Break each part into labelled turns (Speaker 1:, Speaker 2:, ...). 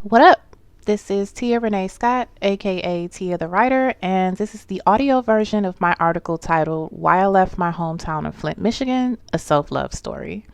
Speaker 1: What up? This is Tia Renee Scott, aka Tia the Writer, and this is the audio version of my article titled Why I Left My Hometown of Flint, Michigan, a Self Love Story.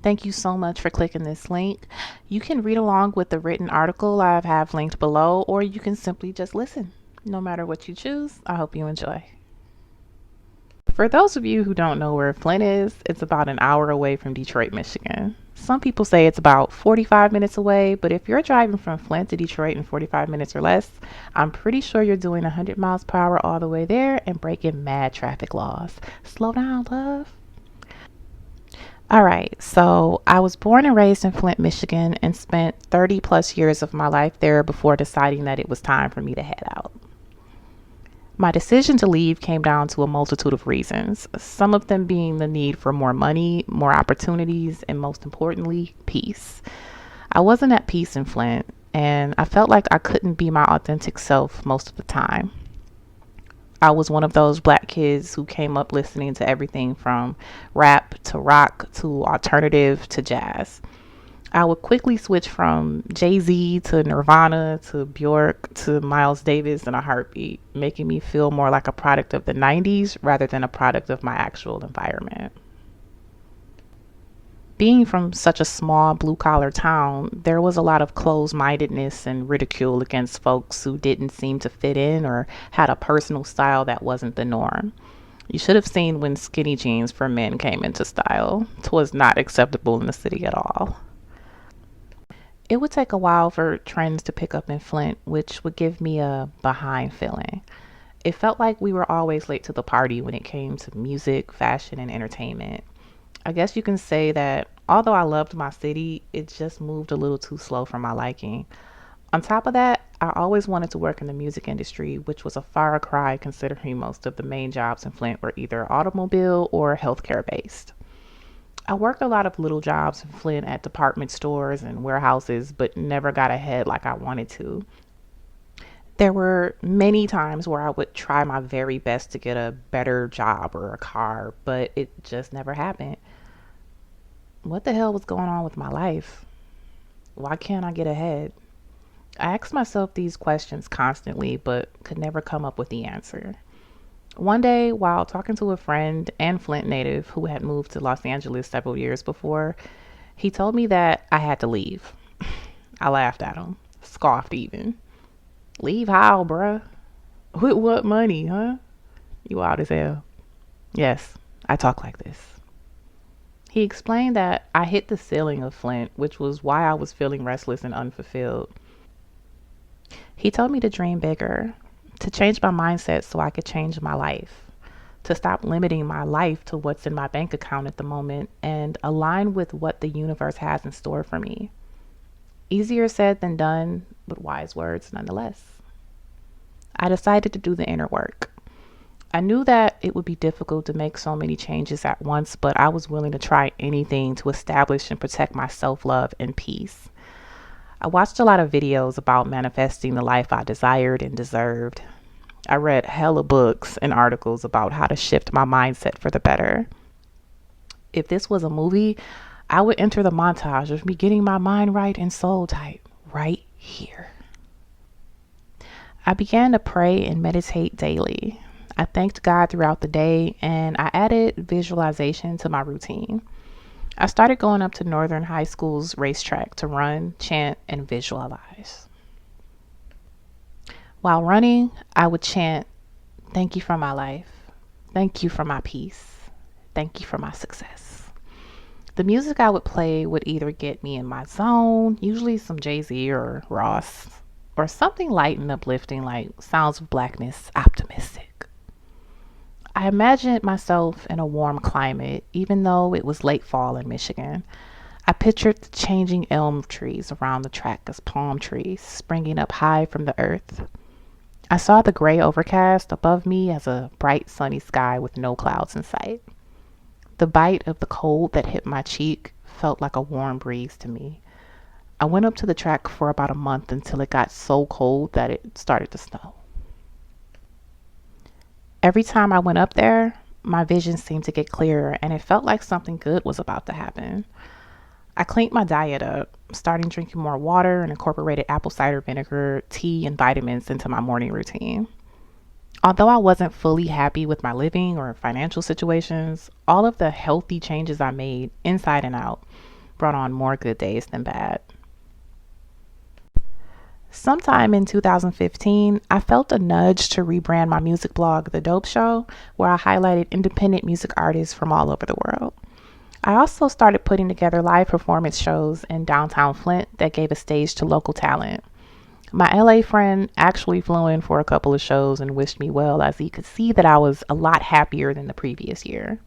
Speaker 1: Thank you so much for clicking this link. You can read along with the written article I have linked below, or you can simply just listen. No matter what you choose, I hope you enjoy. For those of you who don't know where Flint is, it's about an hour away from Detroit, Michigan. Some people say it's about 45 minutes away, but if you're driving from Flint to Detroit in 45 minutes or less, I'm pretty sure you're doing 100 miles per hour all the way there and breaking mad traffic laws. Slow down, love. All right, so I was born and raised in Flint, Michigan, and spent 30 plus years of my life there before deciding that it was time for me to head out. My decision to leave came down to a multitude of reasons, some of them being the need for more money, more opportunities, and most importantly, peace. I wasn't at peace in Flint, and I felt like I couldn't be my authentic self most of the time. I was one of those black kids who came up listening to everything from rap to rock to alternative to jazz. I would quickly switch from Jay-Z to Nirvana to Bjork to Miles Davis in a heartbeat, making me feel more like a product of the 90s rather than a product of my actual environment. Being from such a small blue collar town, there was a lot of closed mindedness and ridicule against folks who didn't seem to fit in or had a personal style that wasn't the norm. You should have seen when skinny jeans for men came into style. 'Twas not acceptable in the city at all. It would take a while for trends to pick up in Flint, which would give me a behind feeling. It felt like we were always late to the party when it came to music, fashion, and entertainment. I guess you can say that although I loved my city, it just moved a little too slow for my liking. On top of that, I always wanted to work in the music industry, which was a far cry considering most of the main jobs in Flint were either automobile or healthcare based. I worked a lot of little jobs in Flint at department stores and warehouses, but never got ahead like I wanted to. There were many times where I would try my very best to get a better job or a car, but it just never happened. What the hell was going on with my life? Why can't I get ahead? I asked myself these questions constantly, but could never come up with the answer. One day, while talking to a friend and Flint native who had moved to Los Angeles several years before, he told me that I had to leave. I laughed at him, scoffed even. Leave how, bruh? With what money, huh? You wild as hell. Yes, I talk like this. He explained that I hit the ceiling of Flint, which was why I was feeling restless and unfulfilled. He told me to dream bigger, to change my mindset so I could change my life, to stop limiting my life to what's in my bank account at the moment and align with what the universe has in store for me. Easier said than done, but wise words nonetheless. I decided to do the inner work. I knew that it would be difficult to make so many changes at once, but I was willing to try anything to establish and protect my self love and peace. I watched a lot of videos about manifesting the life I desired and deserved. I read hella books and articles about how to shift my mindset for the better. If this was a movie, I would enter the montage of me getting my mind right and soul tight right here. I began to pray and meditate daily. I thanked God throughout the day and I added visualization to my routine. I started going up to Northern High School's racetrack to run, chant, and visualize. While running, I would chant, "Thank you for my life. Thank you for my peace. Thank you for my success." The music I would play would either get me in my zone, usually some Jay-Z or Ross, or something light and uplifting like Sounds of Blackness, optimistic. I imagined myself in a warm climate, even though it was late fall in Michigan. I pictured the changing elm trees around the track as palm trees springing up high from the earth. I saw the gray overcast above me as a bright sunny sky with no clouds in sight. The bite of the cold that hit my cheek felt like a warm breeze to me. I went up to the track for about a month until it got so cold that it started to snow. Every time I went up there, my vision seemed to get clearer and it felt like something good was about to happen. I cleaned my diet up, starting drinking more water and incorporated apple cider vinegar, tea, and vitamins into my morning routine. Although I wasn't fully happy with my living or financial situations, all of the healthy changes I made inside and out brought on more good days than bad. Sometime in 2015, I felt a nudge to rebrand my music blog, The Dope Show, where I highlighted independent music artists from all over the world. I also started putting together live performance shows in downtown Flint that gave a stage to local talent. My LA friend actually flew in for a couple of shows and wished me well, as he could see that I was a lot happier than the previous year.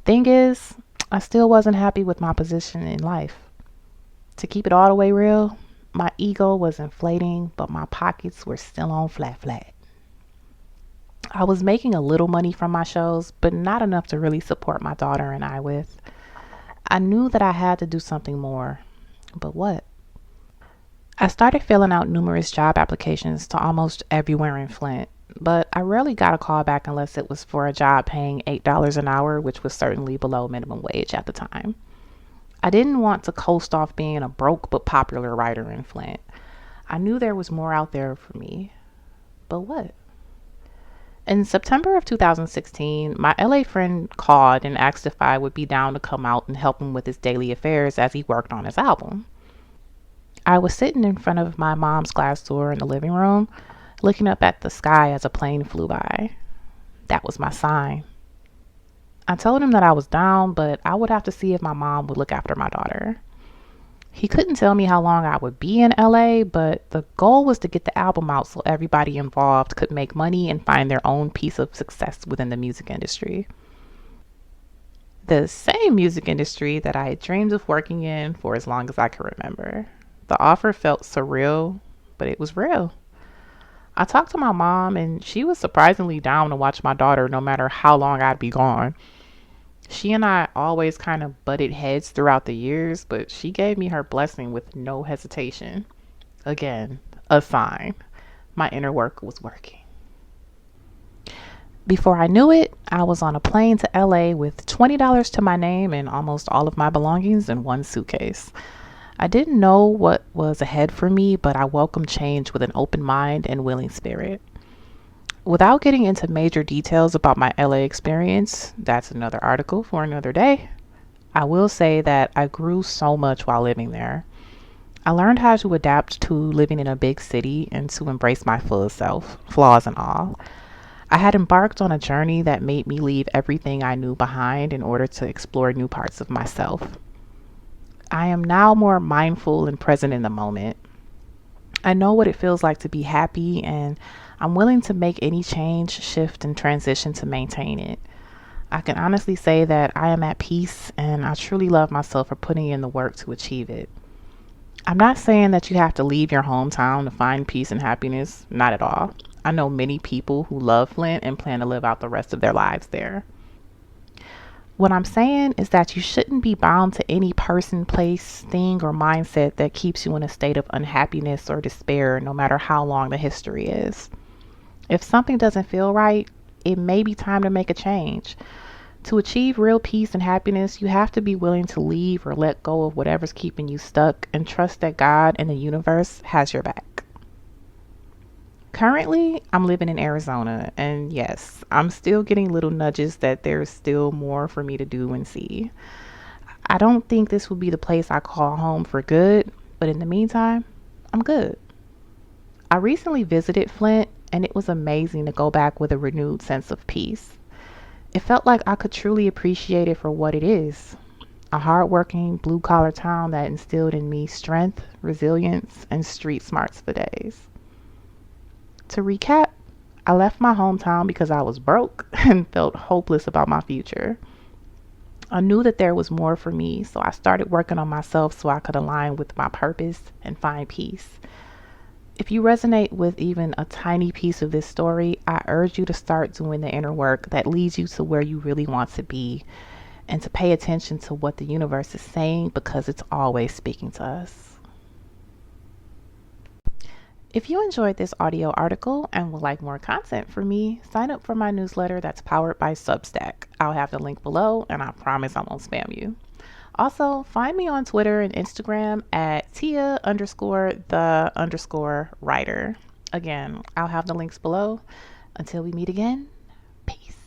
Speaker 1: Thing is, I still wasn't happy with my position in life. To keep it all the way real, my ego was inflating, but my pockets were still on flat flat. I was making a little money from my shows, but not enough to really support my daughter and I with. I knew that I had to do something more, but what? I started filling out numerous job applications to almost everywhere in Flint, but I rarely got a call back unless it was for a job paying $8 an hour, which was certainly below minimum wage at the time. I didn't want to coast off being a broke but popular writer in Flint. I knew there was more out there for me, but what? In September of 2016, my LA friend called and asked if I would be down to come out and help him with his daily affairs as he worked on his album. I was sitting in front of my mom's glass door in the living room, looking up at the sky as a plane flew by. That was my sign. I told him that I was down, but I would have to see if my mom would look after my daughter. He couldn't tell me how long I would be in LA, but the goal was to get the album out so everybody involved could make money and find their own piece of success within the music industry. The same music industry that I had dreamed of working in for as long as I could remember. The offer felt surreal, but it was real. I talked to my mom, and she was surprisingly down to watch my daughter no matter how long I'd be gone. She and I always kind of butted heads throughout the years, but she gave me her blessing with no hesitation. Again, a sign. My inner work was working. Before I knew it, I was on a plane to LA with $20 to my name and almost all of my belongings in one suitcase. I didn't know what was ahead for me, but I welcomed change with an open mind and willing spirit. Without getting into major details about my LA experience, that's another article for another day, I will say that I grew so much while living there. I learned how to adapt to living in a big city and to embrace my full self, flaws and all. I had embarked on a journey that made me leave everything I knew behind in order to explore new parts of myself. I am now more mindful and present in the moment. I know what it feels like to be happy, and I'm willing to make any change, shift, and transition to maintain it. I can honestly say that I am at peace, and I truly love myself for putting in the work to achieve it. I'm not saying that you have to leave your hometown to find peace and happiness, not at all. I know many people who love Flint and plan to live out the rest of their lives there. What I'm saying is that you shouldn't be bound to any person, place, thing, or mindset that keeps you in a state of unhappiness or despair, no matter how long the history is. If something doesn't feel right, it may be time to make a change. To achieve real peace and happiness, you have to be willing to leave or let go of whatever's keeping you stuck and trust that God and the universe has your back. Currently, I'm living in Arizona, and yes, I'm still getting little nudges that there's still more for me to do and see. I don't think this will be the place I call home for good, but in the meantime, I'm good. I recently visited Flint, and it was amazing to go back with a renewed sense of peace. It felt like I could truly appreciate it for what it is, a hardworking, blue collar town that instilled in me strength, resilience, and street smarts for days. To recap, I left my hometown because I was broke and felt hopeless about my future. I knew that there was more for me, so I started working on myself so I could align with my purpose and find peace. If you resonate with even a tiny piece of this story, I urge you to start doing the inner work that leads you to where you really want to be, and to pay attention to what the universe is saying, because it's always speaking to us. If you enjoyed this audio article and would like more content from me, sign up for my newsletter that's powered by Substack. I'll have the link below, and I promise I won't spam you. Also, find me on Twitter and Instagram at Tia underscore the underscore writer. Again, I'll have the links below. Until we meet again, peace.